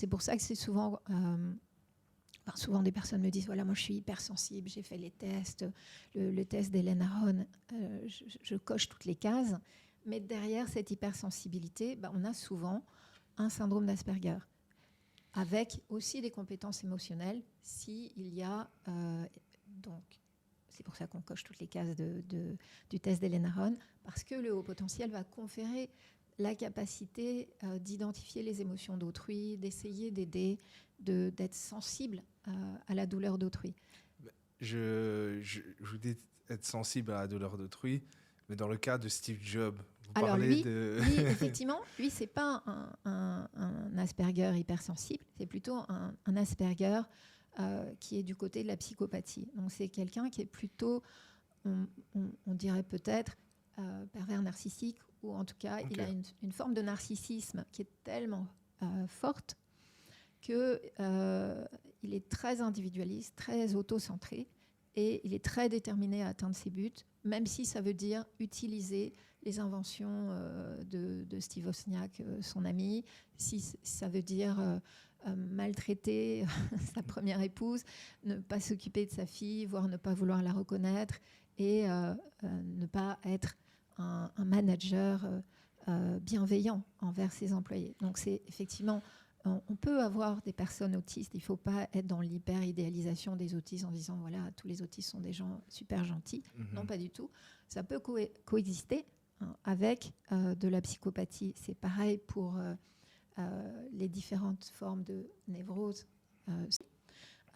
C'est pour ça que c'est souvent... souvent, des personnes me disent, voilà, moi, je suis hypersensible, j'ai fait les tests, le test d'Hélène Aron, je coche toutes les cases. Mais derrière cette hypersensibilité, on a souvent un syndrome d'Asperger, avec aussi des compétences émotionnelles, s'il y a... donc, c'est pour ça qu'on coche toutes les cases du test d'Hélène Aron, parce que le haut potentiel va conférer la capacité d'identifier les émotions d'autrui, d'essayer d'aider, d'être sensible à la douleur d'autrui. Je vous dis être sensible à la douleur d'autrui, mais dans le cas de Steve Jobs, vous Alors parlez lui, de... lui, effectivement, lui, c'est pas un Asperger hypersensible, c'est plutôt un Asperger qui est du côté de la psychopathie. Donc c'est quelqu'un qui est plutôt, on dirait peut-être, pervers narcissique, ou en tout cas, il a une forme de narcissisme qui est tellement forte qu'il est très individualiste, très auto-centré, et il est très déterminé à atteindre ses buts, même si ça veut dire utiliser les inventions de Steve Wozniak, son ami, si ça veut dire maltraiter sa première épouse, ne pas s'occuper de sa fille, voire ne pas vouloir la reconnaître, et ne pas être un manager bienveillant envers ses employés. Donc c'est effectivement... On peut avoir des personnes autistes, il ne faut pas être dans l'hyper-idéalisation des autistes en disant voilà, tous les autistes sont des gens super gentils. Non, pas du tout. Ça peut coexister avec de la psychopathie. C'est pareil pour les différentes formes de névrose.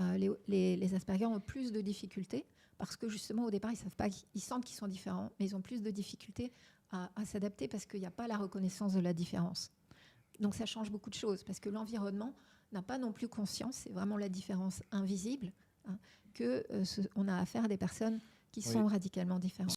Les Asperger ont plus de difficultés parce que justement au départ ils savent pas, ils sentent qu'ils sont différents, mais ils ont plus de difficultés à s'adapter parce qu'il n'y a pas la reconnaissance de la différence. Donc ça change beaucoup de choses parce que l'environnement n'a pas non plus conscience, c'est vraiment la différence invisible, qu'on a affaire à des personnes qui sont radicalement différentes.